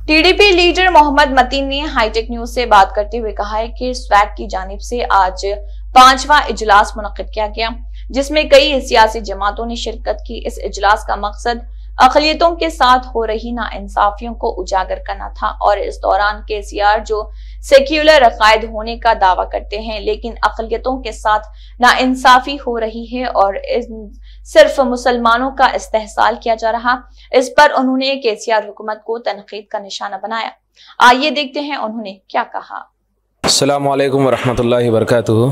TDP leader Mohammad Mateen ने hi tech news से बात करते हुए कहा है कि स्वैग की जानिब से आज 5वां इजलास मुनक्किद किया गया, जिसमें कई सियासी जमातों ने शिरकत की। इस इजलास का मकसद अक़लियतों के साथ हो रही नाइंसाफियों को उजागर करना था और इस दौरान केसीआर जो सेक्युलर अकायद होने का दावा करते हैं, लेकिन अक़लियतों के साथ नाइंसाफी हो रही है और सिर्फ मुसलमानों का इस्तेहसाल किया जा रहा। इस पर उन्होंने केसीआर हुकूमत को तनकीद का निशाना बनाया। आइए देखते हैं उन्होंने क्या कहा। अस्सलामु अलैकुम वरहमतुल्लाहि वबरकातुहू।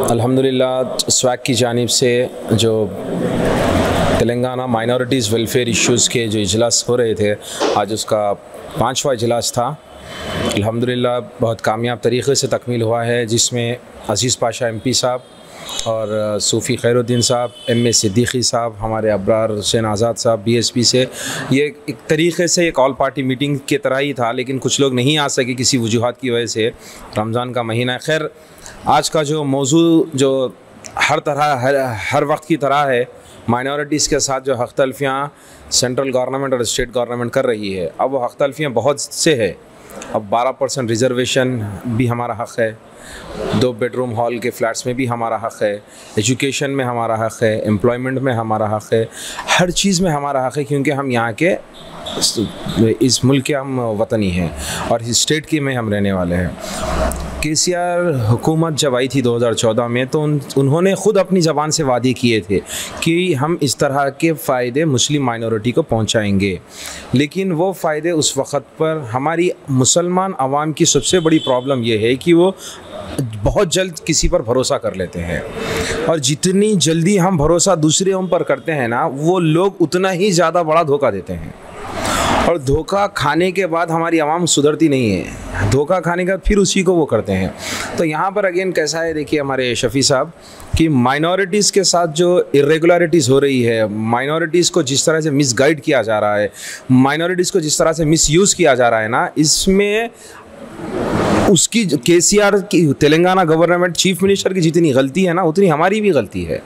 अल्हम्दुलिल्लाह स्वैग की जानिब से जो तेलंगाना माइनॉरिटीज़ वेलफेयर इश्यूज़ के जो इजलास हो रहे थे, आज उसका 5वां इजलास था। अल्हम्दुलिल्लाह बहुत कामयाब तरीक़े से तकमील हुआ है, जिसमें अज़ीज़ पाशा MP साहब और सूफ़ी खैरुद्दीन साहब, MA सिद्दीकी साहब, हमारे अब्रार हुसैन आज़ाद साहब BSP से, ये एक तरीक़े से एक ऑल पार्टी मीटिंग की तरह ही था, लेकिन कुछ लोग नहीं आ सके किसी वजूहात की वजह से। रमज़ान का महीना है। खैर, आज का जो मौजू जो हर वक्त की तरह है, माइनॉरिटीज़ के साथ जो हक़ तलफ़ियाँ सेंट्रल गवर्नमेंट और स्टेट गवर्नमेंट कर रही है, अब वो हक़ तलफ़ियाँ बहुत से है। अब 12% रिज़र्वेशन भी हमारा हक़ है, 2 बेडरूम हॉल के फ्लैट्स में भी हमारा हक़ है, एजुकेशन में हमारा हक़ है, एम्प्लॉयमेंट में हमारा हक़ है, हर चीज़ में हमारा हक़ है, क्योंकि हम यहाँ के इस मुल्क के हम वतनी हैं और इस स्टेट के में हम रहने वाले हैं। केसीआर हुकूमत जब आई थी 2014 में, तो उन्होंने ख़ुद अपनी ज़बान से वादे किए थे कि हम इस तरह के फ़ायदे मुस्लिम माइनॉरिटी को पहुंचाएंगे, लेकिन वो फ़ायदे उस वक़्त पर हमारी मुसलमान आवाम की सबसे बड़ी प्रॉब्लम ये है कि वो बहुत जल्द किसी पर भरोसा कर लेते हैं, और जितनी जल्दी हम भरोसा दूसरे पर करते हैं ना, वो लोग उतना ही ज़्यादा बड़ा धोखा देते हैं। और धोखा खाने के बाद हमारी आवाम सुधरती नहीं है, धोखा खाने के बाद फिर उसी को वो करते हैं। तो यहाँ पर अगेन कैसा है, देखिए हमारे शफ़ी साहब, कि माइनॉरिटीज़ के साथ जो इरेगुलरिटीज़ हो रही है, माइनॉरिटीज़ को जिस तरह से मिसगाइड किया जा रहा है, माइनॉरिटीज़ को जिस तरह से मिसयूज़ किया जा रहा है ना, इसमें उसकी केसीआर की तेलंगाना गवर्नमेंट चीफ मिनिस्टर की जितनी गलती है ना, उतनी हमारी भी गलती है।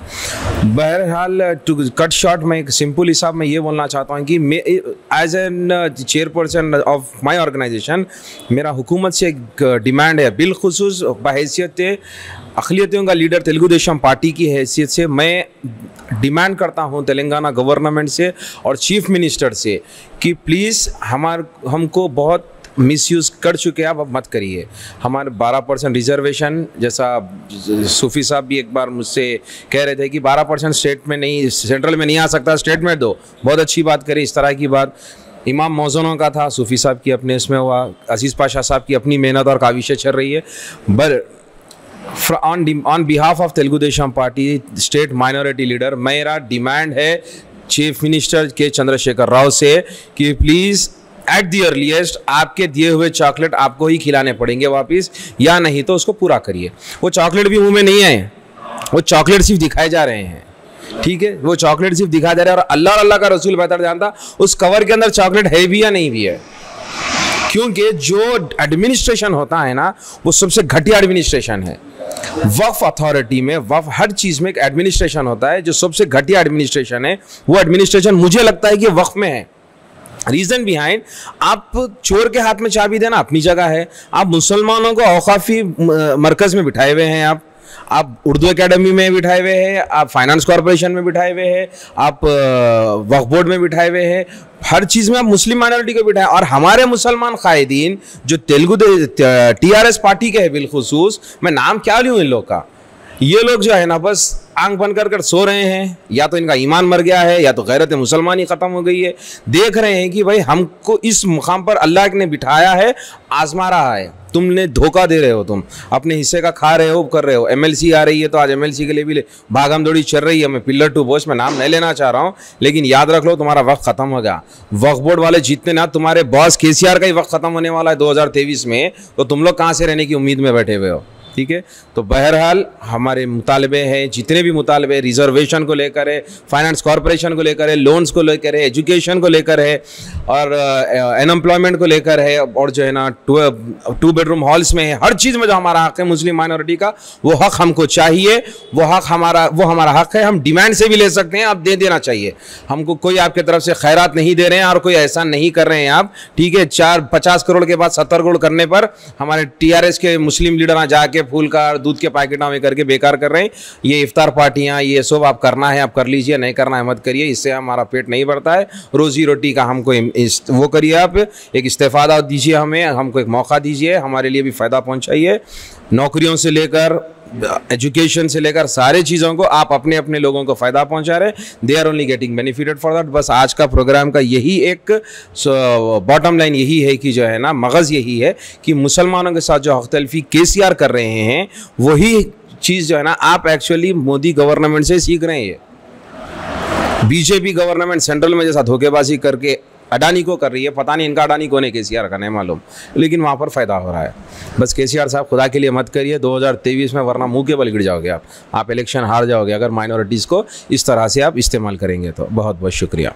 बहरहाल टू कट शॉर्ट, मैं एक सिंपल हिसाब में ये बोलना चाहता हूँ कि मैं as an chairperson of my organisation, मेरा हुकूमत से एक डिमांड है, बिलखुसूस बहैसियत अक़लियतों का लीडर तेलुगु देशम पार्टी की हैसियत से मैं डिमांड करता हूँ तेलंगाना गवर्नमेंट से और चीफ मिनिस्टर से कि प्लीज़ हमको बहुत मिसयूज़ कर चुके हैं, अब मत करिए। हमारे 12% रिजर्वेशन, जैसा सूफ़ी साहब भी एक बार मुझसे कह रहे थे कि 12% स्टेट में नहीं, सेंट्रल में नहीं आ सकता, स्टेट में दो, बहुत अच्छी बात करी। इस तरह की बात इमाम मौज़ूनों का था, सूफ़ी साहब की अपने इसमें हुआ, अज़ीज़ पाशा साहब की अपनी मेहनत और काविशें चल रही है। But on behalf of Telugu Desam party state minority leader, मेरा डिमांड है चीफ मिनिस्टर के चंद्रशेखर राव से कि प्लीज़ एट दी अर्लीस्ट आपके दिए हुए चॉकलेट आपको ही खिलाने पड़ेंगे वापस, या नहीं तो उसको पूरा करिए। वो चॉकलेट भी मुंह में नहीं आए, वो चॉकलेट सिर्फ दिखाए जा रहे हैं, ठीक है, वो चॉकलेट सिर्फ दिखाया जा रहा है। और अल्लाह का रसूल बेहतर जानता उस कवर के अंदर चॉकलेट है भी या नहीं भी है, क्योंकि जो एडमिनिस्ट्रेशन होता है ना, वो सबसे घटिया एडमिनिस्ट्रेशन है। वक्फ अथॉरिटी में, वक्फ हर चीज़ में एक एडमिनिस्ट्रेशन होता है, जो सबसे घटिया एडमिनिस्ट्रेशन है, वो एडमिनिस्ट्रेशन मुझे लगता है कि वक्फ में है। रीज़न बिहाइंड, आप चोर के हाथ में चाबी देना अपनी जगह है, आप मुसलमानों को औकाफी मरकज़ में बिठाए हुए हैं, आप उर्दू एकेडमी में बिठाए हुए हैं, आप फाइनेंस कॉरपोरेशन में बिठाए हुए हैं, आप वक्फ बोर्ड में बिठाए हुए हैं, हर चीज़ में आप मुस्लिम माइनॉरिटी को बिठाए। और हमारे मुसलमान कायदीन जो तेलुगु TRS पार्टी के हैं, बिलखुसूस मैं नाम क्या लूँ इन लोग का, ये लोग जो है ना बस आंख बंद कर सो रहे हैं, या तो इनका ईमान मर गया है या तो गैरत मुसलमानी ख़त्म हो गई है। देख रहे हैं कि भाई हमको इस मुकाम पर अल्लाह ने बिठाया है, आजमा रहा है, तुमने धोखा दे रहे हो, तुम अपने हिस्से का खा रहे हो, कर रहे हो। MLC आ रही है तो आज MLC के लिए भी भागम दौड़ी चल रही है। मैं पिलर टू पोस्ट में नाम नहीं लेना चाह रहा हूँ, लेकिन याद रख लो तुम्हारा वक्त ख़त्म हो गया। वक्फ बोर्ड वाले जीतने ना, तुम्हारे बॉस KCR का ही वक्त ख़त्म होने वाला है 2023 में, तो तुम लोग कहाँ से रहने की उम्मीद में बैठे हुए हो? ठीक है। तो बहरहाल हमारे मुतालबे हैं, जितने भी मुतालबे रिजर्वेशन को लेकर है, फाइनेंस कॉरपोरेशन को लेकर है, लोन्स को लेकर है, एजुकेशन को लेकर है और अनएम्प्लॉयमेंट को लेकर है, और जो है ना 2 बेडरूम हॉल्स में है, हर चीज़ में जो हमारा हक है मुस्लिम माइनॉरिटी का, वो हक हमको चाहिए। वो हमारा हक है। हम डिमांड से भी ले सकते हैं, आप दे देना चाहिए हमको। कोई आपके तरफ से खैरात नहीं दे रहे हैं और कोई एहसान नहीं कर रहे हैं आप, ठीक है। 50 करोड़ के बाद 70 करोड़ करने पर हमारे TRS के मुस्लिम लीडर जाके फूल का दूध के पैकेटा में करके बेकार कर रहे हैं। ये इफ्तार पार्टियां, ये सब आप करना है आप कर लीजिए, नहीं करना है मत करिए, इससे हमारा पेट नहीं भरता है। रोजी रोटी का हमको वो करिए, आप एक इस्तेफादा दीजिए, हमें हमको एक मौका दीजिए, हमारे लिए भी फ़ायदा पहुंचाइए। नौकरियों से लेकर एजुकेशन से लेकर सारे चीज़ों को आप अपने अपने लोगों को फ़ायदा पहुंचा रहे, they are only getting benefited for that. बस आज का प्रोग्राम का यही एक बॉटम लाइन यही है कि जो है ना मगज़ यही है कि मुसलमानों के साथ जो हक़ तलफ़ी KCR कर रहे हैं, वही चीज़ जो है ना आप एक्चुअली मोदी गवर्नमेंट से सीख रहे हैं। BJP गवर्नमेंट सेंट्रल में जैसा धोखेबाजी करके अडानी को कर रही है, पता नहीं इनका अडानी कौन है, KCR का नहीं मालूम, लेकिन वहाँ पर फ़ायदा हो रहा है। बस KCR साहब खुदा के लिए मत करिए 2023 में, वरना मुंह के बल गिर जाओगे आप इलेक्शन हार जाओगे अगर माइनॉरिटीज़ को इस तरह से आप इस्तेमाल करेंगे तो। बहुत बहुत शुक्रिया।